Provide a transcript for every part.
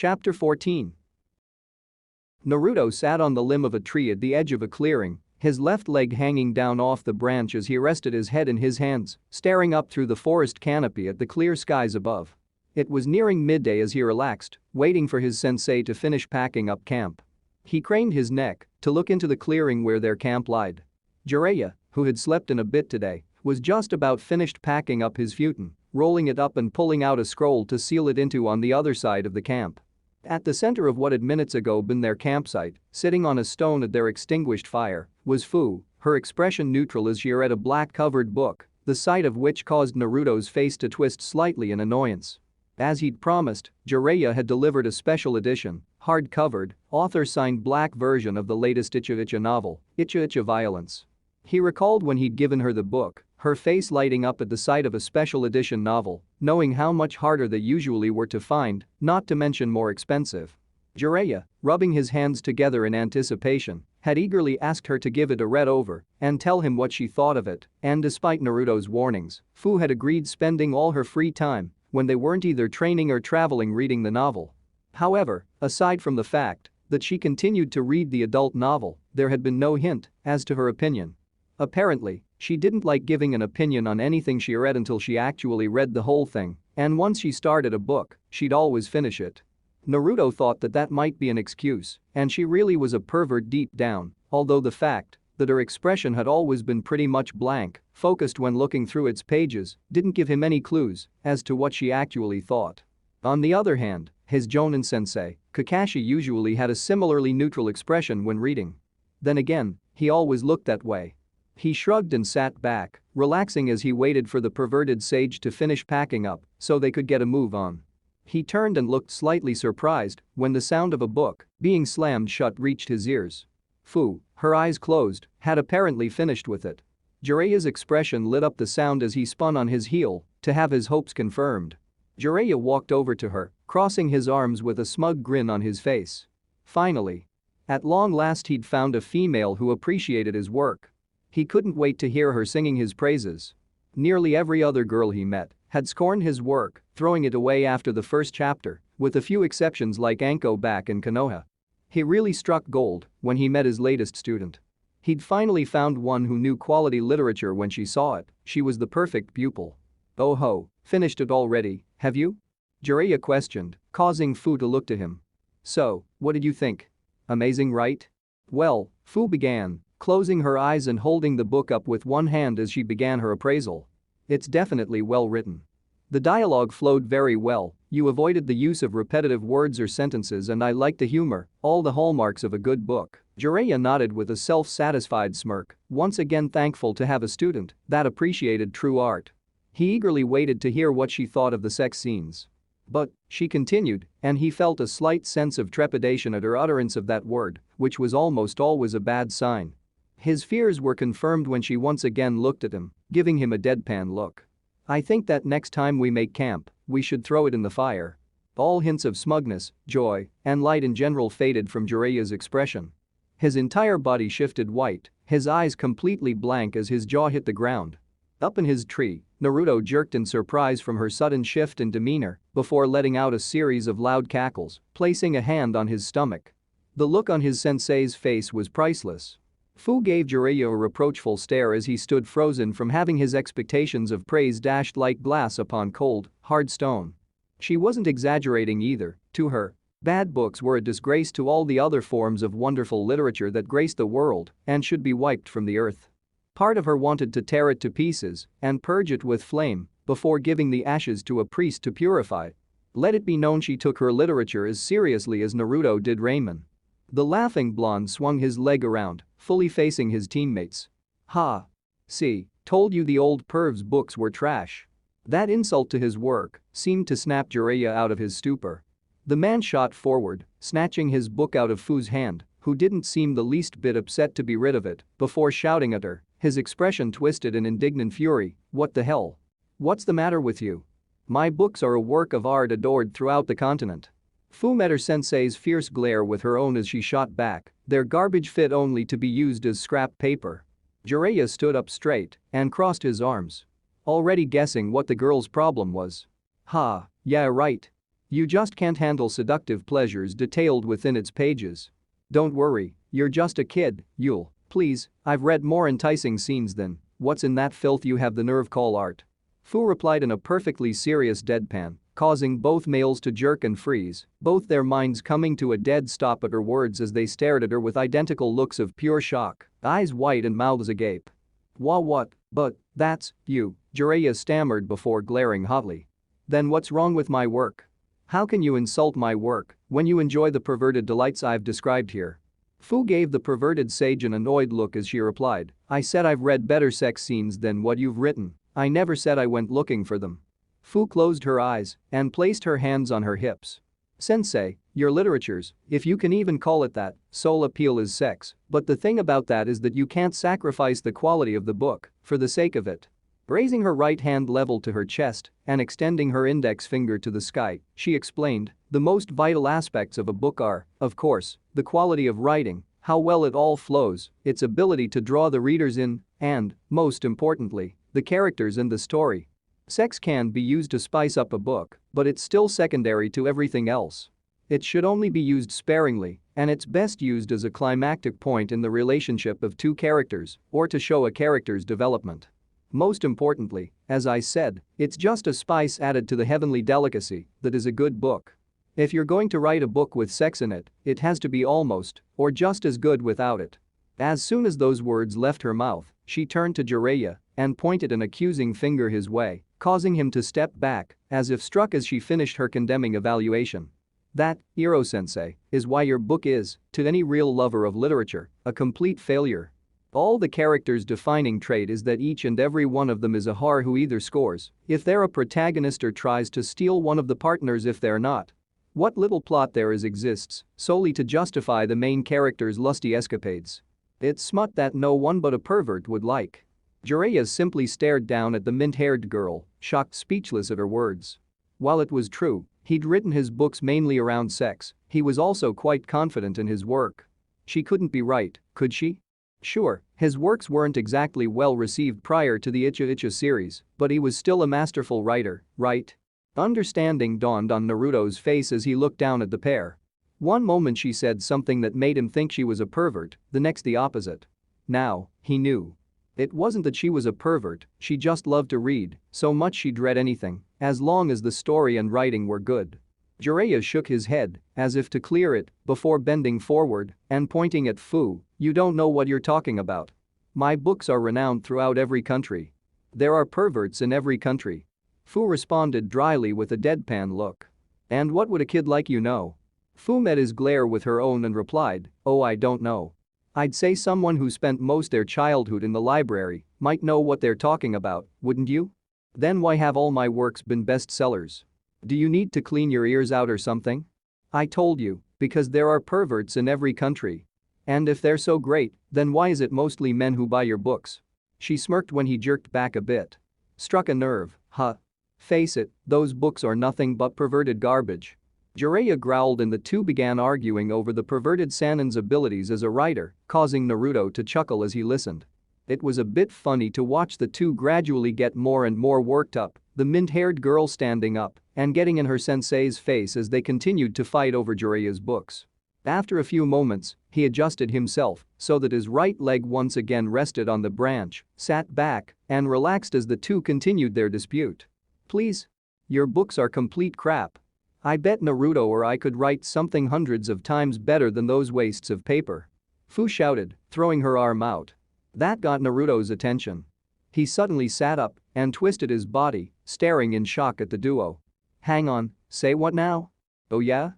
Chapter 14. Naruto sat on the limb of a tree at the edge of a clearing, his left leg hanging down off the branch as he rested his head in his hands, staring up through the forest canopy at the clear skies above. It was nearing midday as he relaxed, waiting for his sensei to finish packing up camp. He craned his neck to look into the clearing where their camp lied. Jiraiya, who had slept in a bit today, was just about finished packing up his futon, rolling it up and pulling out a scroll to seal it into on the other side of the camp. At the center of what had minutes ago been their campsite, sitting on a stone at their extinguished fire, was Fu, her expression neutral as she read a black-covered book, the sight of which caused Naruto's face to twist slightly in annoyance. As he'd promised, Jiraiya had delivered a special edition, hard-covered, author-signed black version of the latest Icha Icha novel, Icha Icha Violence. He recalled when he'd given her the book, her face lighting up at the sight of a special edition novel, knowing how much harder they usually were to find, not to mention more expensive. Jiraiya, rubbing his hands together in anticipation, had eagerly asked her to give it a read over and tell him what she thought of it, and despite Naruto's warnings, Fu had agreed spending all her free time when they weren't either training or traveling reading the novel. However, aside from the fact that she continued to read the adult novel, there had been no hint as to her opinion. Apparently, she didn't like giving an opinion on anything she read until she actually read the whole thing, and once she started a book, she'd always finish it. Naruto thought that might be an excuse, and she really was a pervert deep down, although the fact that her expression had always been pretty much blank, focused when looking through its pages, didn't give him any clues as to what she actually thought. On the other hand, his Jonin sensei, Kakashi, usually had a similarly neutral expression when reading. Then again, he always looked that way. He shrugged and sat back, relaxing as he waited for the perverted sage to finish packing up so they could get a move on. He turned and looked slightly surprised when the sound of a book being slammed shut reached his ears. Fu, her eyes closed, had apparently finished with it. Jiraiya's expression lit up the sound as he spun on his heel to have his hopes confirmed. Jiraiya walked over to her, crossing his arms with a smug grin on his face. Finally. At long last he'd found a female who appreciated his work. He couldn't wait to hear her singing his praises. Nearly every other girl he met had scorned his work, throwing it away after the first chapter, with a few exceptions like Anko back and Konoha. He really struck gold when he met his latest student. He'd finally found one who knew quality literature when she saw it. She was the perfect pupil. "Oh ho, finished it already, have you?" Jiraiya questioned, causing Fu to look to him. "So, what did you think? Amazing, right?" "Well," Fu began, closing her eyes and holding the book up with one hand as she began her appraisal. "It's definitely well written. The dialogue flowed very well, you avoided the use of repetitive words or sentences, and I liked the humor, all the hallmarks of a good book." Jiraiya nodded with a self-satisfied smirk, once again thankful to have a student that appreciated true art. He eagerly waited to hear what she thought of the sex scenes. "But," she continued, and he felt a slight sense of trepidation at her utterance of that word, which was almost always a bad sign. His fears were confirmed when she once again looked at him, giving him a deadpan look. "I think that next time we make camp, we should throw it in the fire." All hints of smugness, joy, and light in general faded from Jiraiya's expression. His entire body shifted white, his eyes completely blank as his jaw hit the ground. Up in his tree, Naruto jerked in surprise from her sudden shift in demeanor before letting out a series of loud cackles, placing a hand on his stomach. The look on his sensei's face was priceless. Fu gave Jiraiya a reproachful stare as he stood frozen from having his expectations of praise dashed like glass upon cold, hard stone. She wasn't exaggerating either. To her, bad books were a disgrace to all the other forms of wonderful literature that graced the world and should be wiped from the earth. Part of her wanted to tear it to pieces and purge it with flame before giving the ashes to a priest to purify. Let it be known she took her literature as seriously as Naruto did Ramen. The laughing blonde swung his leg around, fully facing his teammates. "Ha. See, told you the old perv's books were trash." That insult to his work seemed to snap Jiraiya out of his stupor. The man shot forward, snatching his book out of Fu's hand, who didn't seem the least bit upset to be rid of it, before shouting at her, his expression twisted in indignant fury. "What the hell? What's the matter with you? My books are a work of art adored throughout the continent." Fu met her sensei's fierce glare with her own as she shot back, their garbage fit only to be used as scrap paper. Jiraiya stood up straight and crossed his arms. Already guessing what the girl's problem was. "Ha, yeah right. You just can't handle seductive pleasures detailed within its pages. Don't worry, you're just a kid, Yule. Please, I've read more enticing scenes than what's in that filth you have the nerve call art. Fu replied in a perfectly serious deadpan, causing both males to jerk and freeze, both their minds coming to a dead stop at her words as they stared at her with identical looks of pure shock, eyes wide and mouths agape. What? But, that's you, Jiraiya stammered before glaring hotly. Then what's wrong with my work? How can you insult my work when you enjoy the perverted delights I've described here? Fu gave the perverted sage an annoyed look as she replied, I said I've read better sex scenes than what you've written. I never said I went looking for them. Fu closed her eyes and placed her hands on her hips. Sensei, your literatures, if you can even call it that, sole appeal is sex, but the thing about that is that you can't sacrifice the quality of the book for the sake of it. Raising her right hand level to her chest and extending her index finger to the sky, she explained, the most vital aspects of a book are, of course, the quality of writing, how well it all flows, its ability to draw the readers in, and, most importantly, the characters in the story. Sex can be used to spice up a book, but it's still secondary to everything else. It should only be used sparingly, and it's best used as a climactic point in the relationship of two characters or to show a character's development. Most importantly, as I said, it's just a spice added to the heavenly delicacy that is a good book. If you're going to write a book with sex in it, it has to be almost or just as good without it. As soon as those words left her mouth, she turned to Jiraiya and pointed an accusing finger his way, causing him to step back as if struck as she finished her condemning evaluation. That, Iro-sensei, is why your book is, to any real lover of literature, a complete failure. All the characters' defining trait is that each and every one of them is a whore who either scores if they're a protagonist or tries to steal one of the partners if they're not. What little plot there is exists solely to justify the main character's lusty escapades. It's smut that no one but a pervert would like. Jiraiya simply stared down at the mint-haired girl, shocked speechless at her words. While it was true, he'd written his books mainly around sex, he was also quite confident in his work. She couldn't be right, could she? Sure, his works weren't exactly well received prior to the Icha Icha series, but he was still a masterful writer, right? Understanding dawned on Naruto's face as he looked down at the pair. One moment she said something that made him think she was a pervert, the next the opposite. Now, he knew. It wasn't that she was a pervert, she just loved to read, so much she'd read anything, as long as the story and writing were good. Jiraiya shook his head, as if to clear it, before bending forward and pointing at Fu, you don't know what you're talking about. My books are renowned throughout every country. There are perverts in every country. Fu responded dryly with a deadpan look. And what would a kid like you know? Fu met his glare with her own and replied, oh, I don't know. I'd say someone who spent most their childhood in the library might know what they're talking about, wouldn't you? Then why have all my works been bestsellers? Do you need to clean your ears out or something? I told you, because there are perverts in every country. And if they're so great, then why is it mostly men who buy your books? She smirked when he jerked back a bit. Struck a nerve, huh? Face it, those books are nothing but perverted garbage. Jiraiya growled and the two began arguing over the perverted Sannin's abilities as a writer, causing Naruto to chuckle as he listened. It was a bit funny to watch the two gradually get more and more worked up, the mint-haired girl standing up and getting in her sensei's face as they continued to fight over Jiraiya's books. After a few moments, he adjusted himself so that his right leg once again rested on the branch, sat back, and relaxed as the two continued their dispute. Please? Your books are complete crap. I bet Naruto or I could write something hundreds of times better than those wastes of paper. Fu shouted, throwing her arm out. That got Naruto's attention. He suddenly sat up and twisted his body, staring in shock at the duo. Hang on, say what now? Oh yeah?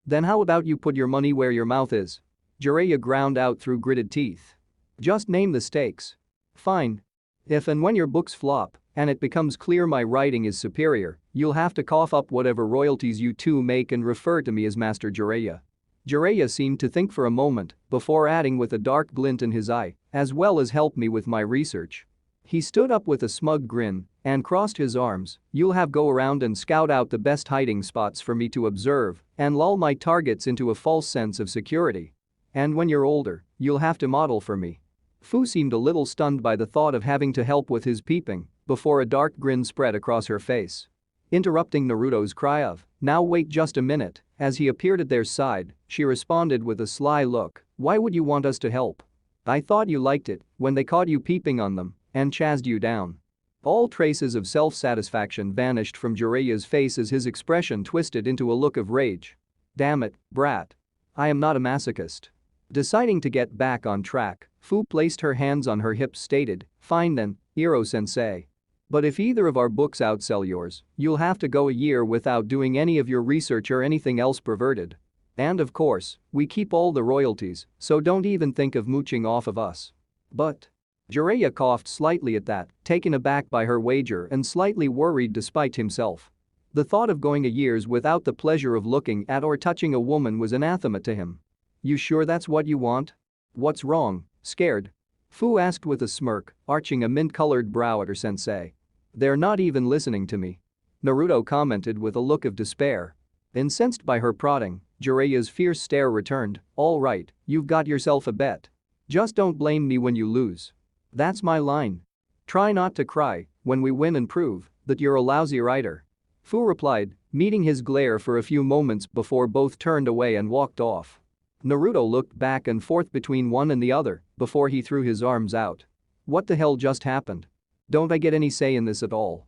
Then how about you put your money where your mouth is? Jiraiya ground out through gritted teeth. Just name the stakes. Fine. If and when your books flop and it becomes clear my writing is superior, you'll have to cough up whatever royalties you two make and refer to me as Master Jiraiya. Jiraiya seemed to think for a moment before adding with a dark glint in his eye, as well as help me with my research. He stood up with a smug grin and crossed his arms, you'll have go around and scout out the best hiding spots for me to observe and lull my targets into a false sense of security. And when you're older, you'll have to model for me. Fu seemed a little stunned by the thought of having to help with his peeping before a dark grin spread across her face. Interrupting Naruto's cry of, "Now wait just a minute," as he appeared at their side, she responded with a sly look, "Why would you want us to help? I thought you liked it when they caught you peeping on them and chased you down." All traces of self-satisfaction vanished from Jiraiya's face as his expression twisted into a look of rage. "Damn it, brat. I am not a masochist." Deciding to get back on track, Fu placed her hands on her hips stated, "Fine then, Iro-sensei. But if either of our books outsell yours, you'll have to go a year without doing any of your research or anything else perverted. And of course, we keep all the royalties, so don't even think of mooching off of us." "But..." Jiraiya coughed slightly at that, taken aback by her wager and slightly worried despite himself. The thought of going a year's without the pleasure of looking at or touching a woman was anathema to him. "You sure that's what you want? What's wrong, scared?" Fu asked with a smirk, arching a mint-colored brow at her sensei. "They're not even listening to me," Naruto commented with a look of despair. Incensed by her prodding, Jiraiya's fierce stare returned, "All right, you've got yourself a bet. Just don't blame me when you lose. That's my line. Try not to cry when we win and prove that you're a lousy writer." Fu replied, meeting his glare for a few moments before both turned away and walked off. Naruto looked back and forth between one and the other before he threw his arms out. What the hell just happened? Don't I get any say in this at all?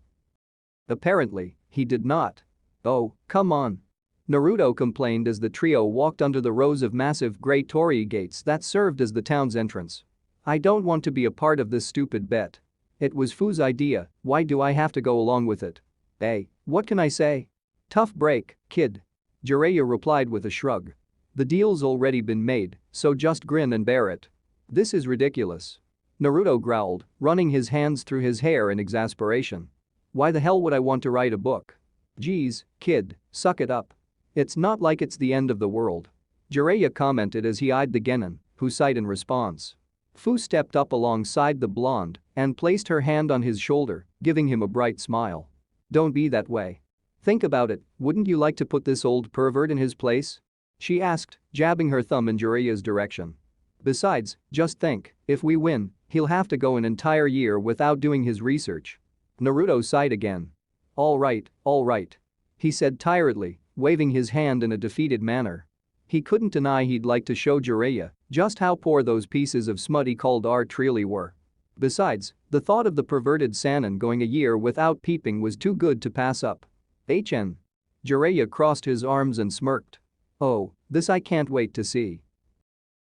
Apparently, he did not. "Oh, come on," Naruto complained as the trio walked under the rows of massive gray torii gates that served as the town's entrance. "I don't want to be a part of this stupid bet. It was Fu's idea, why do I have to go along with it? Hey, what can I say? Tough break, kid." Jiraiya replied with a shrug. "The deal's already been made, so just grin and bear it." "This is ridiculous," Naruto growled, running his hands through his hair in exasperation. "Why the hell would I want to write a book? Geez, kid, suck it up. It's not like it's the end of the world." Jiraiya commented as he eyed the genin, who sighed in response. Fu stepped up alongside the blonde and placed her hand on his shoulder, giving him a bright smile. "Don't be that way. Think about it, wouldn't you like to put this old pervert in his place?" she asked, jabbing her thumb in Jiraiya's direction. "Besides, just think, if we win, he'll have to go an entire year without doing his research." Naruto sighed again. All right," he said tiredly, waving his hand in a defeated manner. He couldn't deny he'd like to show Jiraiya just how poor those pieces of smut he called art really were. Besides, the thought of the perverted Sannin going a year without peeping was too good to pass up. "HN." Jiraiya crossed his arms and smirked. "Oh, this I can't wait to see."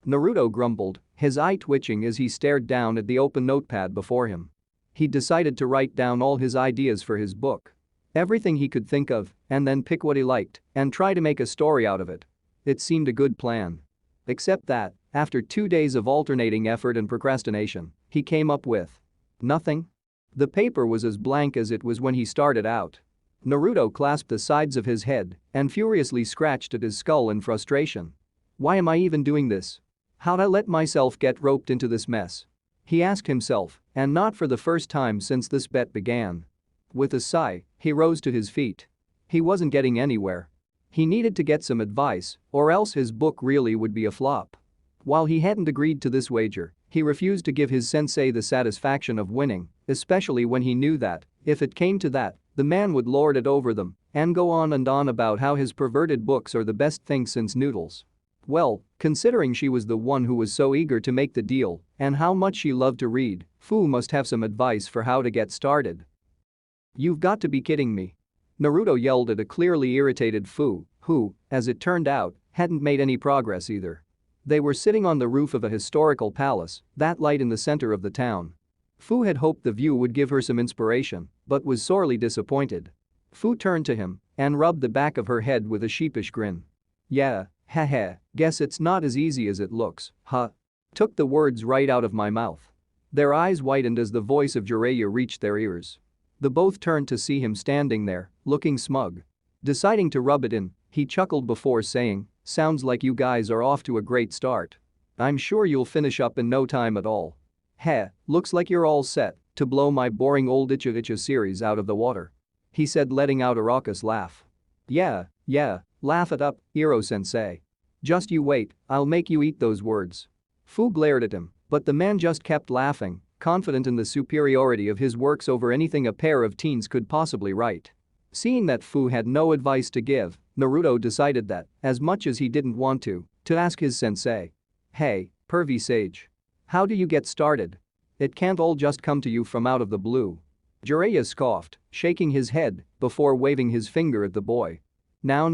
Naruto grumbled, his eye twitching as he stared down at the open notepad before him. He decided to write down all his ideas for his book. Everything he could think of, and then pick what he liked and try to make a story out of it. It seemed a good plan. Except that, after 2 days of alternating effort and procrastination, he came up with nothing. The paper was as blank as it was when he started out. Naruto clasped the sides of his head and furiously scratched at his skull in frustration. "Why am I even doing this? How'd I let myself get roped into this mess?" he asked himself, and not for the first time since this bet began. With a sigh, he rose to his feet. He wasn't getting anywhere. He needed to get some advice, or else his book really would be a flop. While he hadn't agreed to this wager, he refused to give his sensei the satisfaction of winning, especially when he knew that, if it came to that, the man would lord it over them and go on and on about how his perverted books are the best thing since noodles. Well, considering she was the one who was so eager to make the deal and how much she loved to read, Fu must have some advice for how to get started. "You've got to be kidding me," Naruto yelled at a clearly irritated Fu, who, as it turned out, hadn't made any progress either. They were sitting on the roof of a historical palace that light in the center of the town. Fu had hoped the view would give her some inspiration, but was sorely disappointed. Fu turned to him and rubbed the back of her head with a sheepish grin. "Yeah, haha, guess it's not as easy as it looks, huh?" Took the words right out of my mouth. Their eyes widened as the voice of Jiraiya reached their ears. The both turned to see him standing there, looking smug. Deciding to rub it in, he chuckled before saying, "Sounds like you guys are off to a great start. I'm sure you'll finish up in no time at all. Heh, looks like you're all set to blow my boring old Icha series out of the water," he said, letting out a raucous laugh. Yeah, laugh it up, Iro-sensei. Just you wait, I'll make you eat those words." Fu glared at him, but the man just kept laughing, confident in the superiority of his works over anything a pair of teens could possibly write. Seeing that Fu had no advice to give, Naruto decided that, as much as he didn't want to ask his sensei. Hey, pervy sage. How do you get started? It can't all just come to you from out of the blue. Jiraiya scoffed, shaking his head before waving his finger at the boy. Now,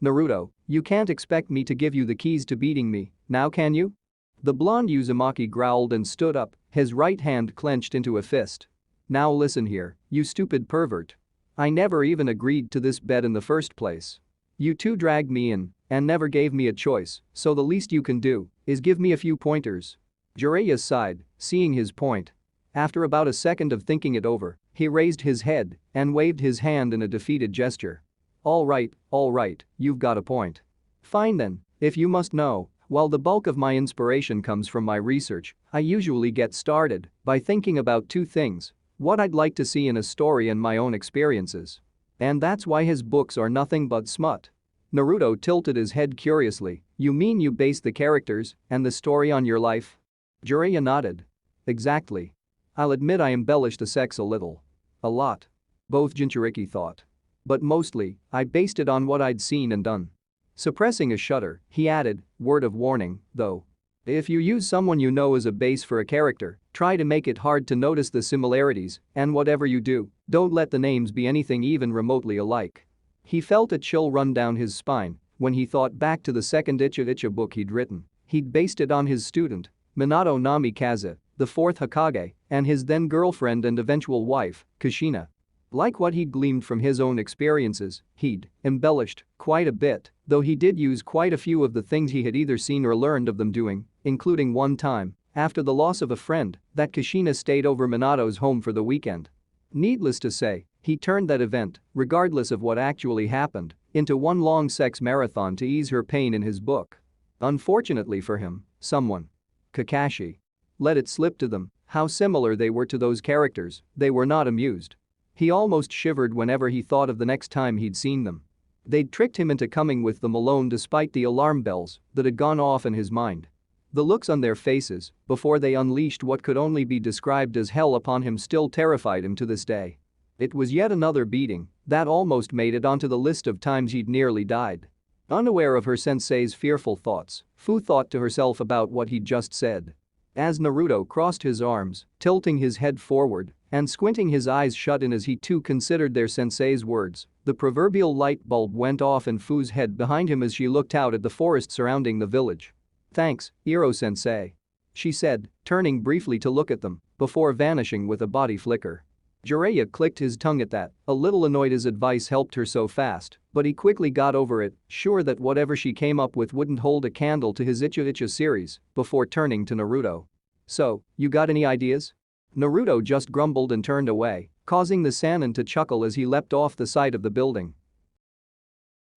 Naruto, you can't expect me to give you the keys to beating me, now can you? The blonde Uzumaki growled and stood up, his right hand clenched into a fist. Now listen here, you stupid pervert. I never even agreed to this bet in the first place. You two dragged me in and never gave me a choice, so the least you can do is give me a few pointers. Jiraiya sighed, seeing his point. After about a second of thinking it over, he raised his head and waved his hand in a defeated gesture. All right, you've got a point. Fine then, if you must know, while the bulk of my inspiration comes from my research, I usually get started by thinking about two things: what I'd like to see in a story and my own experiences. And that's why his books are nothing but smut. Naruto tilted his head curiously. You mean you base the characters and the story on your life? Jiraiya nodded. Exactly. I'll admit I embellished the sex a little. A lot. Both Jinchuriki thought. But mostly, I based it on what I'd seen and done. Suppressing a shudder, he added, word of warning, though. If you use someone you know as a base for a character, try to make it hard to notice the similarities, and whatever you do, don't let the names be anything even remotely alike. He felt a chill run down his spine when he thought back to the second Icha Icha book he'd written. He'd based it on his student, Minato Namikaze, the fourth Hokage, and his then girlfriend and eventual wife, Kushina. Like what he'd gleaned from his own experiences, he'd embellished quite a bit, though he did use quite a few of the things he had either seen or learned of them doing, including one time, after the loss of a friend, that Kushina stayed over Minato's home for the weekend. Needless to say, he turned that event, regardless of what actually happened, into one long sex marathon to ease her pain in his book. Unfortunately for him, someone, Kakashi, let it slip to them how similar they were to those characters. They were not amused. He almost shivered whenever he thought of the next time he'd seen them. They'd tricked him into coming with them alone despite the alarm bells that had gone off in his mind. The looks on their faces before they unleashed what could only be described as hell upon him still terrified him to this day. It was yet another beating that almost made it onto the list of times he'd nearly died. Unaware of her sensei's fearful thoughts, Fu thought to herself about what he'd just said. As Naruto crossed his arms, tilting his head forward and squinting his eyes shut in as he too considered their sensei's words, the proverbial light bulb went off in Fu's head behind him as she looked out at the forest surrounding the village. Thanks, Iro-sensei. She said, turning briefly to look at them before vanishing with a body flicker. Jiraiya clicked his tongue at that, a little annoyed his advice helped her so fast, but he quickly got over it, sure that whatever she came up with wouldn't hold a candle to his Icha Icha series, before turning to Naruto. So, you got any ideas? Naruto just grumbled and turned away, causing the Sannin to chuckle as he leapt off the side of the building.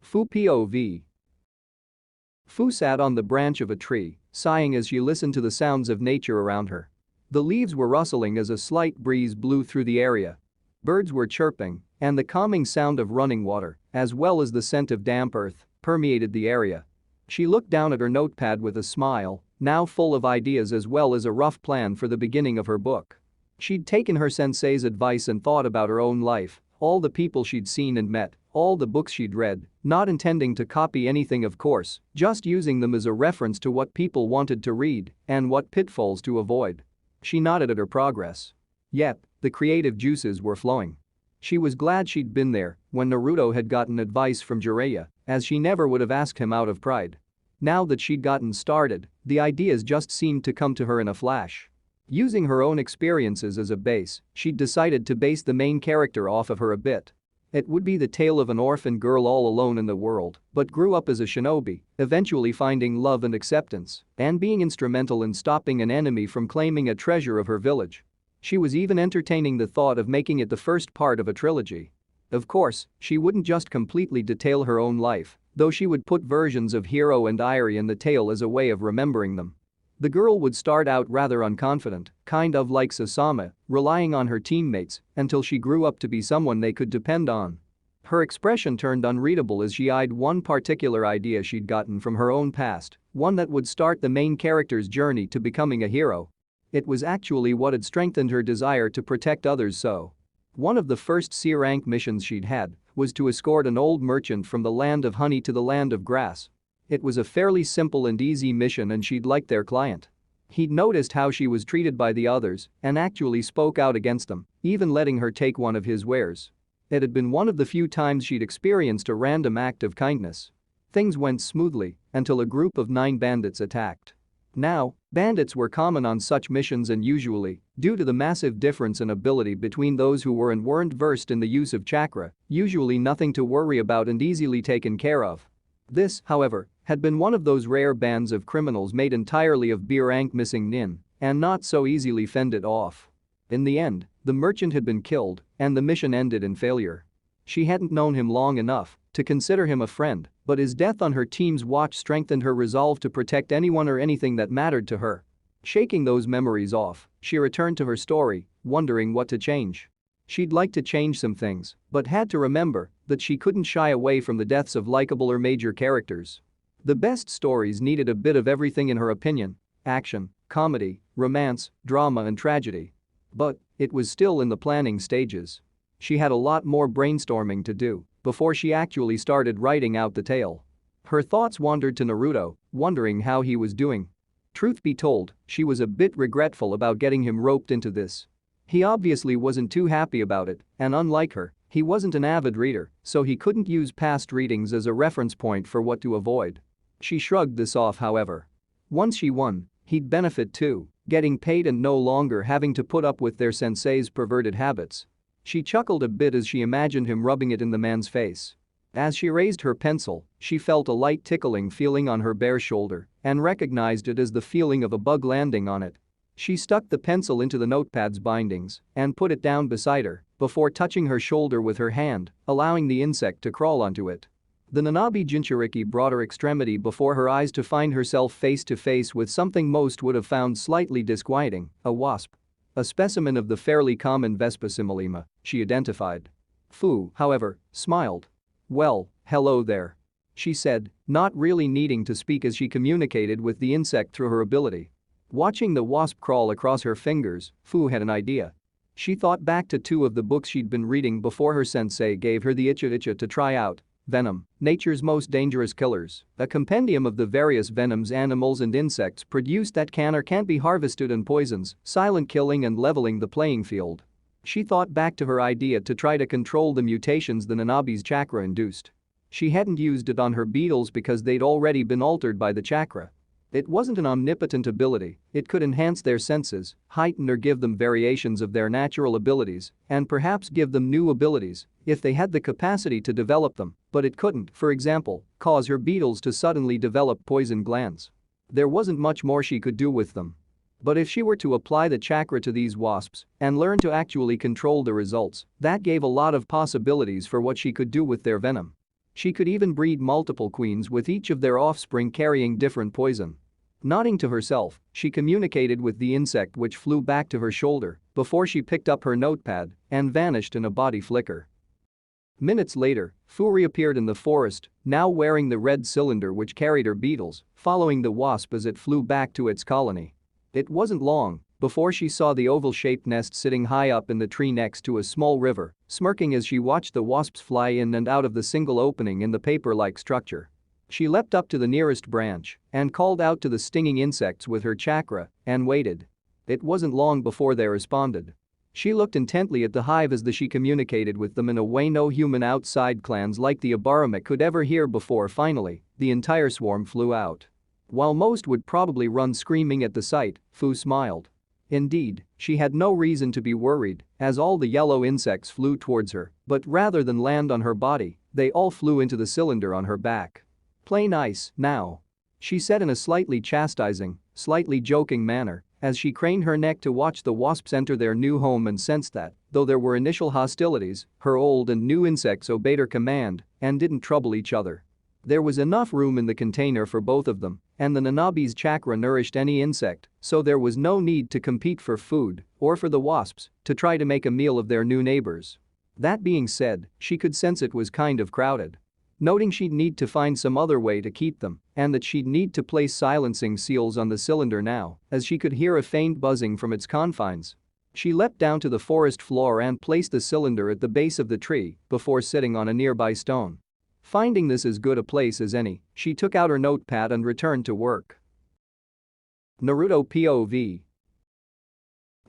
Fu POV. Fu sat on the branch of a tree, sighing as she listened to the sounds of nature around her. The leaves were rustling as a slight breeze blew through the area. Birds were chirping, and the calming sound of running water, as well as the scent of damp earth, permeated the area. She looked down at her notepad with a smile, now full of ideas as well as a rough plan for the beginning of her book. She'd taken her sensei's advice and thought about her own life, all the people she'd seen and met, all the books she'd read, not intending to copy anything of course, just using them as a reference to what people wanted to read and what pitfalls to avoid. She nodded at her progress. Yep, the creative juices were flowing. She was glad she'd been there when Naruto had gotten advice from Jiraiya, as she never would have asked him out of pride. Now that she'd gotten started, the ideas just seemed to come to her in a flash. Using her own experiences as a base, she'd decided to base the main character off of her a bit. It would be the tale of an orphan girl all alone in the world, but grew up as a shinobi, eventually finding love and acceptance, and being instrumental in stopping an enemy from claiming a treasure of her village. She was even entertaining the thought of making it the first part of a trilogy. Of course, she wouldn't just completely detail her own life, though she would put versions of Hiro and Irie in the tale as a way of remembering them. The girl would start out rather unconfident, kind of like Sasame, relying on her teammates until she grew up to be someone they could depend on. Her expression turned unreadable as she eyed one particular idea she'd gotten from her own past, one that would start the main character's journey to becoming a hero. It was actually what had strengthened her desire to protect others so. One of the first C-rank missions she'd had was to escort an old merchant from the land of honey to the land of grass. It was a fairly simple and easy mission and she'd liked their client. He'd noticed how she was treated by the others and actually spoke out against them, even letting her take one of his wares. It had been one of the few times she'd experienced a random act of kindness. Things went smoothly until a group of 9 bandits attacked. Now, bandits were common on such missions and usually, due to the massive difference in ability between those who were and weren't versed in the use of chakra, usually nothing to worry about and easily taken care of. This, however, had been one of those rare bands of criminals made entirely of rank missing nin and not so easily fended off. In the end, the merchant had been killed and the mission ended in failure. She hadn't known him long enough to consider him a friend, but his death on her team's watch strengthened her resolve to protect anyone or anything that mattered to her. Shaking those memories off, she returned to her story, wondering what to change. She'd like to change some things, but had to remember that she couldn't shy away from the deaths of likable or major characters. The best stories needed a bit of everything in her opinion: action, comedy, romance, drama and tragedy. But it was still in the planning stages. She had a lot more brainstorming to do before she actually started writing out the tale. Her thoughts wandered to Naruto, wondering how he was doing. Truth be told, she was a bit regretful about getting him roped into this. He obviously wasn't too happy about it, and unlike her, he wasn't an avid reader, so he couldn't use past readings as a reference point for what to avoid. She shrugged this off, however. Once she won, he'd benefit too, getting paid and no longer having to put up with their sensei's perverted habits. She chuckled a bit as she imagined him rubbing it in the man's face. As she raised her pencil, she felt a light tickling feeling on her bare shoulder and recognized it as the feeling of a bug landing on it. She stuck the pencil into the notepad's bindings and put it down beside her before touching her shoulder with her hand, allowing the insect to crawl onto it. The Two Jinchuriki brought her extremity before her eyes to find herself face to face with something most would have found slightly disquieting: a wasp. A specimen of the fairly common Vespa similima, she identified. Fu, however, smiled. "Well, hello there," she said, not really needing to speak as she communicated with the insect through her ability. Watching the wasp crawl across her fingers, Fu had an idea. She thought back to 2 of the books she'd been reading before her sensei gave her the itcha to try out: Venom, Nature's Most Dangerous Killers, a compendium of the various venoms animals and insects produce that can or can't be harvested, and poisons, silent killing and leveling the playing field. She thought back to her idea to try to control the mutations the Nanabi's chakra induced. She hadn't used it on her beetles because they'd already been altered by the chakra. It wasn't an omnipotent ability, it could enhance their senses, heighten or give them variations of their natural abilities, and perhaps give them new abilities if they had the capacity to develop them, but it couldn't, for example, cause her beetles to suddenly develop poison glands. There wasn't much more she could do with them. But if she were to apply the chakra to these wasps and learn to actually control the results, that gave a lot of possibilities for what she could do with their venom. She could even breed multiple queens with each of their offspring carrying different poison. Nodding to herself, she communicated with the insect, which flew back to her shoulder before she picked up her notepad and vanished in a body flicker. Minutes later, Fu reappeared in the forest, now wearing the red cylinder which carried her beetles, following the wasp as it flew back to its colony. It wasn't long before she saw the oval-shaped nest sitting high up in the tree next to a small river, smirking as she watched the wasps fly in and out of the single opening in the paper-like structure. She leapt up to the nearest branch and called out to the stinging insects with her chakra and waited. It wasn't long before they responded. She looked intently at the hive as she communicated with them in a way no human outside clans like the Abaramic could ever hear before. Finally, the entire swarm flew out. While most would probably run screaming at the sight, Fu smiled. Indeed, she had no reason to be worried as all the yellow insects flew towards her, but rather than land on her body, they all flew into the cylinder on her back. "Play nice now," she said in a slightly chastising, slightly joking manner as she craned her neck to watch the wasps enter their new home and sensed that, though there were initial hostilities, her old and new insects obeyed her command and didn't trouble each other. There was enough room in the container for both of them, and the Nanabi's chakra nourished any insect, so there was no need to compete for food or for the wasps to try to make a meal of their new neighbors. That being said, she could sense it was kind of crowded. Noting she'd need to find some other way to keep them and that she'd need to place silencing seals on the cylinder now, as she could hear a faint buzzing from its confines. She leapt down to the forest floor and placed the cylinder at the base of the tree before sitting on a nearby stone. Finding this as good a place as any, she took out her notepad and returned to work. Naruto POV.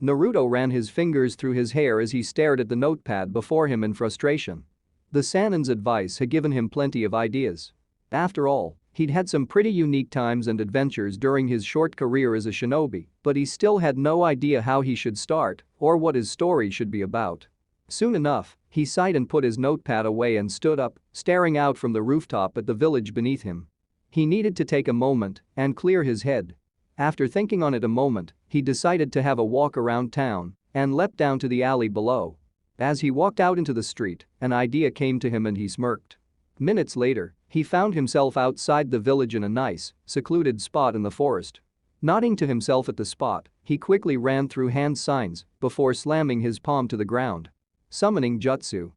Naruto ran his fingers through his hair as he stared at the notepad before him in frustration. The Sanin's advice had given him plenty of ideas. After all, he'd had some pretty unique times and adventures during his short career as a shinobi, but he still had no idea how he should start or what his story should be about. Soon enough, he sighed and put his notepad away and stood up, staring out from the rooftop at the village beneath him. He needed to take a moment and clear his head. After thinking on it a moment, he decided to have a walk around town and leapt down to the alley below. As he walked out into the street, an idea came to him and he smirked. Minutes later, he found himself outside the village in a nice, secluded spot in the forest. Nodding to himself at the spot, he quickly ran through hand signs before slamming his palm to the ground. Summoning jutsu.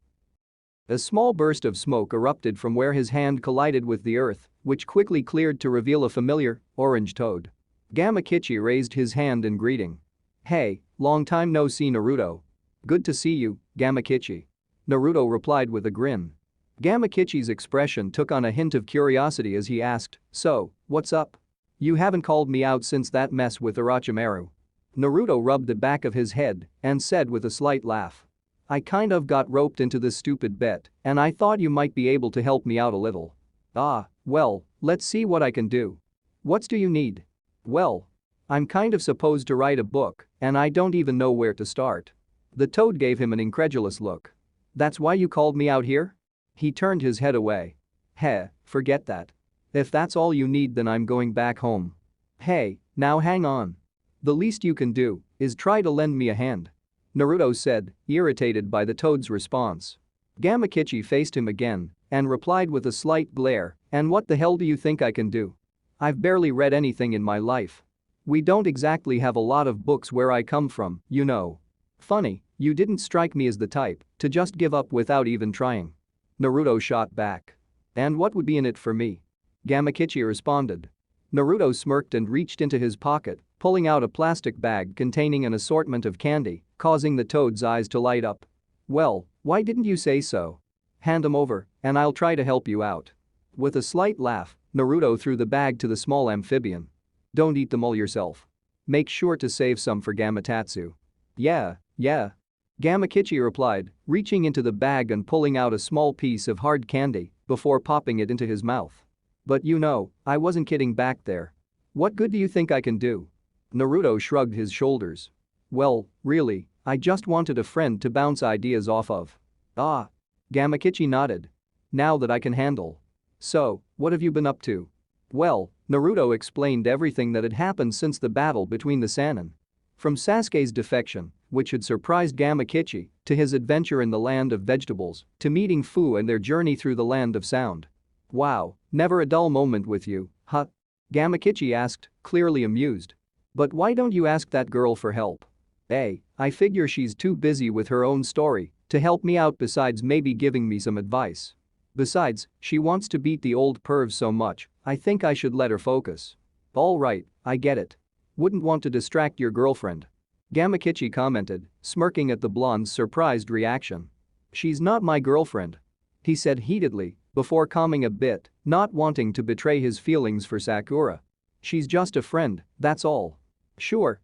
A small burst of smoke erupted from where his hand collided with the earth, which quickly cleared to reveal a familiar, orange toad. Gamakichi raised his hand in greeting. "Hey, long time no see, Naruto." "Good to see you, Gamakichi." Naruto replied with a grin. Gamakichi's expression took on a hint of curiosity as he asked, "So, what's up? You haven't called me out since that mess with Orochimaru." Naruto rubbed the back of his head and said with a slight laugh. "I kind of got roped into this stupid bet, and I thought you might be able to help me out a little." "Ah, well, let's see what I can do. What do you need?" "Well, I'm kind of supposed to write a book, and I don't even know where to start." The toad gave him an incredulous look. "That's why you called me out here?" He turned his head away. "Heh, forget that. If that's all you need, then I'm going back home." "Hey, now hang on. The least you can do is try to lend me a hand," Naruto said, irritated by the toad's response. Gamakichi faced him again and replied with a slight glare, "And what the hell do you think I can do? I've barely read anything in my life. We don't exactly have a lot of books where I come from, you know." "Funny, you didn't strike me as the type to just give up without even trying," Naruto shot back. "And what would be in it for me?" Gamakichi responded. Naruto smirked and reached into his pocket, pulling out a plastic bag containing an assortment of candy, causing the toad's eyes to light up. "Well, why didn't you say so? Hand them over, and I'll try to help you out." With a slight laugh, Naruto threw the bag to the small amphibian. "Don't eat them all yourself. Make sure to save some for Gamatatsu." Yeah. Gamakichi replied, reaching into the bag and pulling out a small piece of hard candy before popping it into his mouth. "But you know, I wasn't kidding back there. What good do you think I can do?" Naruto shrugged his shoulders. "Well, really, I just wanted a friend to bounce ideas off of." "Ah." Gamakichi nodded. "Now that I can handle." "So, what have you been up to?" Well, Naruto explained everything that had happened since the battle between the Sannin. From Sasuke's defection, which had surprised Gamakichi, to his adventure in the land of vegetables, to meeting Fu and their journey through the land of sound. "Wow, never a dull moment with you, huh?" Gamakichi asked, clearly amused. "But why don't you ask that girl for help?" "Hey, I figure she's too busy with her own story to help me out besides maybe giving me some advice. Besides, she wants to beat the old perv so much, I think I should let her focus." "Alright, I get it. Wouldn't want to distract your girlfriend," Gamakichi commented, smirking at the blonde's surprised reaction. "She's not my girlfriend," he said heatedly, before calming a bit, not wanting to betray his feelings for Sakura. "She's just a friend, that's all." Sure,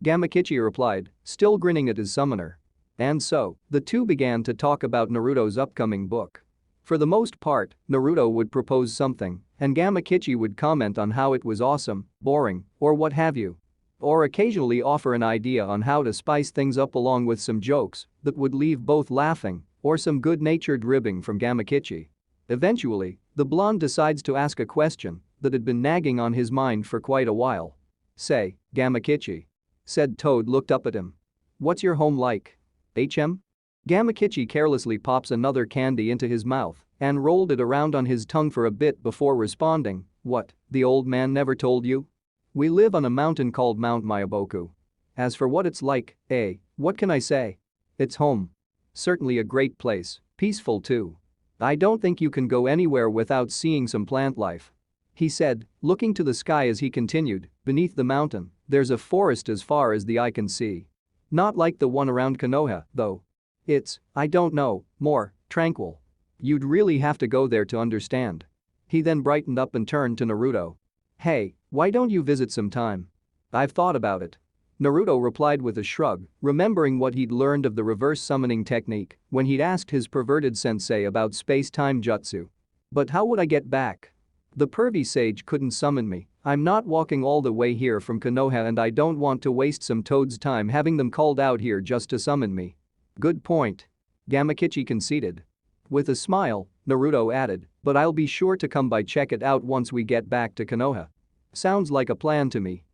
Gamakichi replied, still grinning at his summoner. And so, the two began to talk about Naruto's upcoming book. For the most part, Naruto would propose something, and Gamakichi would comment on how it was awesome, boring, or what have you. Or occasionally offer an idea on how to spice things up along with some jokes that would leave both laughing or some good-natured ribbing from Gamakichi. Eventually, the blonde decides to ask a question that had been nagging on his mind for quite a while. "Say, Gamakichi," said Toad looked up at him. "What's your home like? HM?" Gamakichi carelessly pops another candy into his mouth and rolled it around on his tongue for a bit before responding, "What, the old man never told you? We live on a mountain called Mount Mayaboku. As for what it's like, what can I say? It's home. Certainly a great place, peaceful too. I don't think you can go anywhere without seeing some plant life," he said, looking to the sky as he continued, "Beneath the mountain, there's a forest as far as the eye can see. Not like the one around Konoha, though. It's, I don't know, more tranquil. You'd really have to go there to understand. He then brightened up and turned to Naruto. Hey, why don't you visit sometime? I've thought about it. Naruto replied with a shrug, remembering what he'd learned of the reverse summoning technique when he'd asked his perverted sensei about space-time jutsu. But how would I get back? The pervy sage couldn't summon me. I'm not walking all the way here from Konoha and I don't want to waste some toad's time having them called out here just to summon me. Good point. Gamakichi conceded. With a smile, Naruto added, but I'll be sure to come by check it out once we get back to Konoha. Sounds like a plan to me.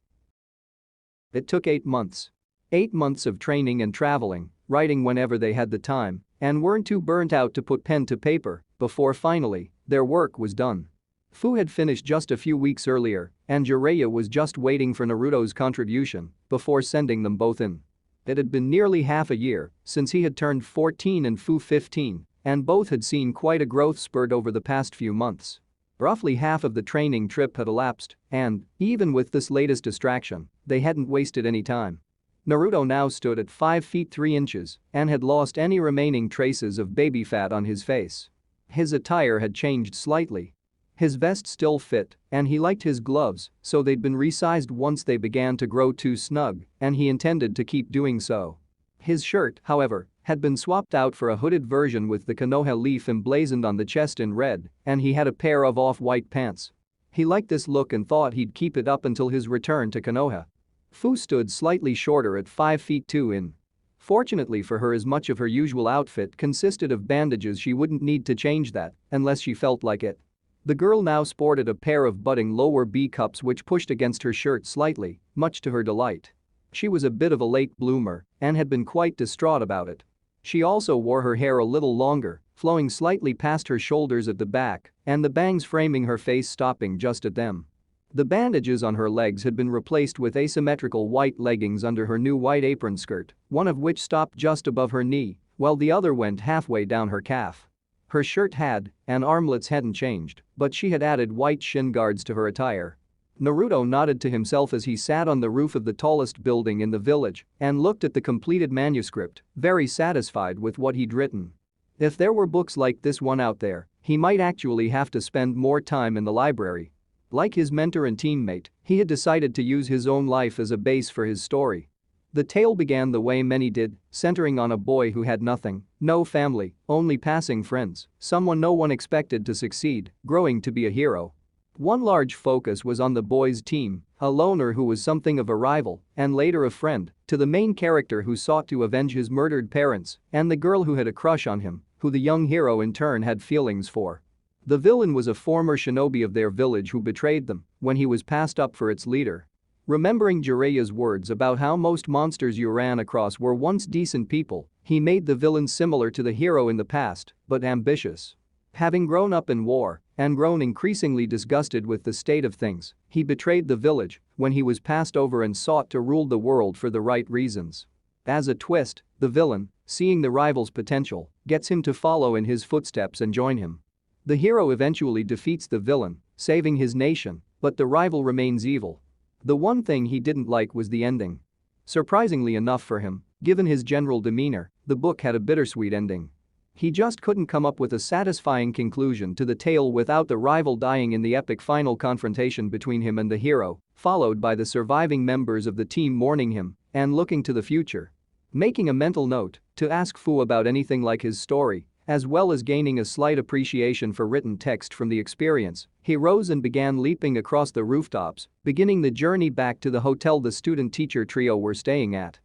It took 8 months. 8 months of training and traveling, writing whenever they had the time, and weren't too burnt out to put pen to paper before finally, their work was done. Fu had finished just a few weeks earlier, and Jiraiya was just waiting for Naruto's contribution before sending them both in. It had been nearly half a year since he had turned 14 and Fu 15, and both had seen quite a growth spurt over the past few months. Roughly half of the training trip had elapsed, and, even with this latest distraction, they hadn't wasted any time. Naruto now stood at 5 feet 3 inches and had lost any remaining traces of baby fat on his face. His attire had changed slightly. His vest still fit, and he liked his gloves, so they'd been resized once they began to grow too snug, and he intended to keep doing so. His shirt, however, had been swapped out for a hooded version with the Konoha leaf emblazoned on the chest in red, and he had a pair of off-white pants. He liked this look and thought he'd keep it up until his return to Konoha. Fu stood slightly shorter at 5 feet 2 in. Fortunately for her, as much of her usual outfit consisted of bandages, she wouldn't need to change that unless she felt like it. The girl now sported a pair of budding lower B cups which pushed against her shirt slightly, much to her delight. She was a bit of a late bloomer and had been quite distraught about it. She also wore her hair a little longer, flowing slightly past her shoulders at the back, and the bangs framing her face stopping just at them. The bandages on her legs had been replaced with asymmetrical white leggings under her new white apron skirt, one of which stopped just above her knee, while the other went halfway down her calf. Her shirt had, and armlets hadn't changed, but she had added white shin guards to her attire. Naruto nodded to himself as he sat on the roof of the tallest building in the village and looked at the completed manuscript, very satisfied with what he'd written. If there were books like this one out there, he might actually have to spend more time in the library. Like his mentor and teammate, he had decided to use his own life as a base for his story. The tale began the way many did, centering on a boy who had nothing, no family, only passing friends, someone no one expected to succeed, growing to be a hero. One large focus was on the boy's team, a loner who was something of a rival and later a friend to the main character who sought to avenge his murdered parents, and the girl who had a crush on him, who the young hero in turn had feelings for. The villain was a former shinobi of their village who betrayed them when he was passed up for its leader. Remembering Jiraiya's words about how most monsters you ran across were once decent people, he made the villain similar to the hero in the past, but ambitious. Having grown up in war and grown increasingly disgusted with the state of things, he betrayed the village when he was passed over and sought to rule the world for the right reasons. As a twist, the villain, seeing the rival's potential, gets him to follow in his footsteps and join him. The hero eventually defeats the villain, saving his nation, but the rival remains evil. The one thing he didn't like was the ending. Surprisingly enough for him, given his general demeanor, the book had a bittersweet ending. He just couldn't come up with a satisfying conclusion to the tale without the rival dying in the epic final confrontation between him and the hero, followed by the surviving members of the team mourning him and looking to the future. Making a mental note to ask Fu about anything like his story, as well as gaining a slight appreciation for written text from the experience, he rose and began leaping across the rooftops, beginning the journey back to the hotel the student-teacher trio were staying at.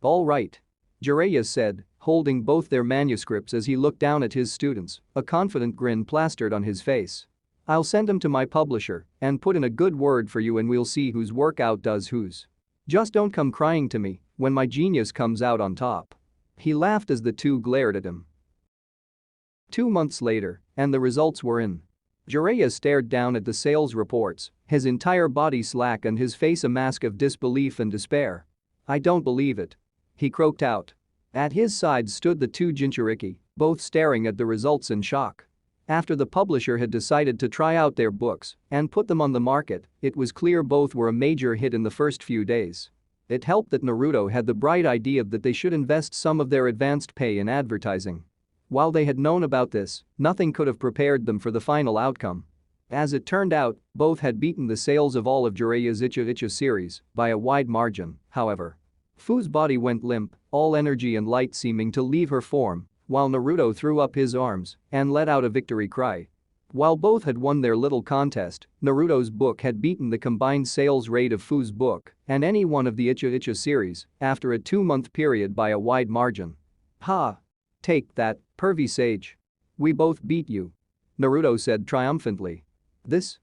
"All right," Jiraiya said, holding both their manuscripts as he looked down at his students, a confident grin plastered on his face. "I'll send them to my publisher and put in a good word for you and we'll see whose work outdoes whose. Just don't come crying to me when my genius comes out on top." He laughed as the two glared at him. 2 months later, and the results were in. Jiraiya stared down at the sales reports, his entire body slack and his face a mask of disbelief and despair. "I don't believe it," he croaked out. At his side stood the two Jinchuriki, both staring at the results in shock. After the publisher had decided to try out their books and put them on the market, it was clear both were a major hit in the first few days. It helped that Naruto had the bright idea that they should invest some of their advanced pay in advertising. While they had known about this, nothing could have prepared them for the final outcome. As it turned out, both had beaten the sales of all of Jiraiya's Icha Icha series by a wide margin, however. Fu's body went limp, all energy and light seeming to leave her form, while Naruto threw up his arms and let out a victory cry. While both had won their little contest, Naruto's book had beaten the combined sales rate of Fu's book and any one of the Icha Icha series after a 2-month period by a wide margin. Ha! Take that, pervy sage. We both beat you. Naruto said triumphantly. This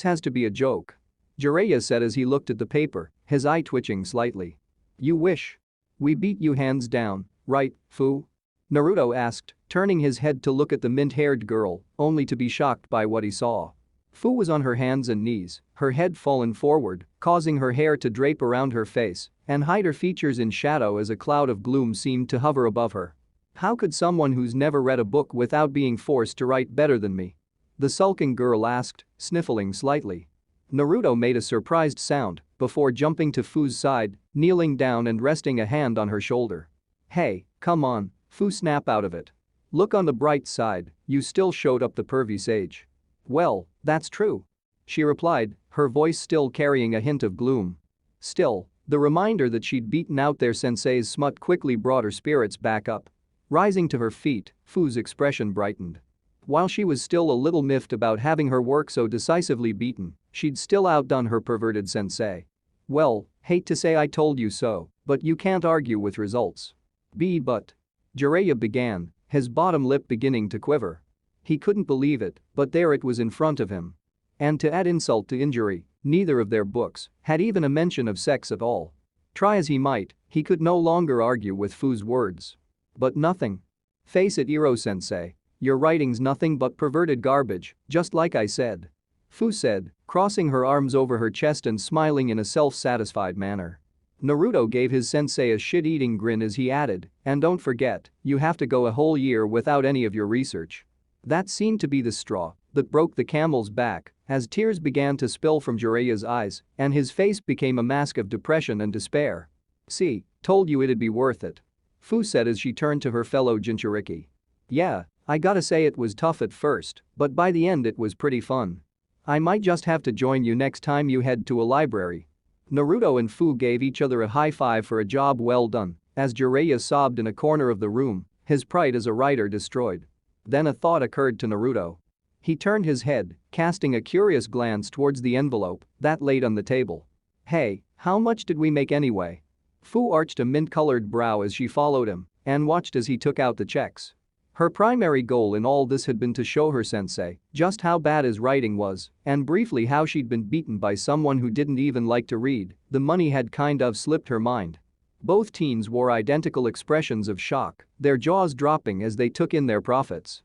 has to be a joke. Jiraiya said as he looked at the paper, his eye twitching slightly. You wish. We beat you hands down, right, Fu? Naruto asked, turning his head to look at the mint-haired girl, only to be shocked by what he saw. Fu was on her hands and knees, her head fallen forward, causing her hair to drape around her face and hide her features in shadow as a cloud of gloom seemed to hover above her. How could someone who's never read a book without being forced to write better than me? The sulking girl asked, sniffling slightly. Naruto made a surprised sound before jumping to Fu's side, kneeling down and resting a hand on her shoulder. Hey, come on, Fu, snap out of it. Look on the bright side, you still showed up the pervy sage. Well, that's true. She replied, her voice still carrying a hint of gloom. Still, the reminder that she'd beaten out their sensei's smut quickly brought her spirits back up. Rising to her feet, Fu's expression brightened. While she was still a little miffed about having her work so decisively beaten, she'd still outdone her perverted sensei. Well, hate to say I told you so, but you can't argue with results. But. Jiraiya began, his bottom lip beginning to quiver. He couldn't believe it, but there it was in front of him. And to add insult to injury, neither of their books had even a mention of sex at all. Try as he might, he could no longer argue with Fu's words. But nothing. Face it, Iro-sensei. Your writing's nothing but perverted garbage, just like I said. Fu said, crossing her arms over her chest and smiling in a self-satisfied manner. Naruto gave his sensei a shit-eating grin as he added, and don't forget, you have to go a whole year without any of your research. That seemed to be the straw that broke the camel's back as tears began to spill from Jiraiya's eyes and his face became a mask of depression and despair. See, told you it'd be worth it. Fu said as she turned to her fellow Jinchuriki. Yeah, I gotta say it was tough at first, but by the end it was pretty fun. I might just have to join you next time you head to a library. Naruto and Fu gave each other a high five for a job well done as Jiraiya sobbed in a corner of the room, his pride as a writer destroyed. Then a thought occurred to Naruto. He turned his head, casting a curious glance towards the envelope that laid on the table. Hey, how much did we make anyway? Fu arched a mint-colored brow as she followed him and watched as he took out the checks. Her primary goal in all this had been to show her sensei just how bad his writing was and briefly how she'd been beaten by someone who didn't even like to read. The money had kind of slipped her mind. Both teens wore identical expressions of shock, their jaws dropping as they took in their profits.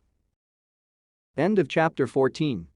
End of chapter 14.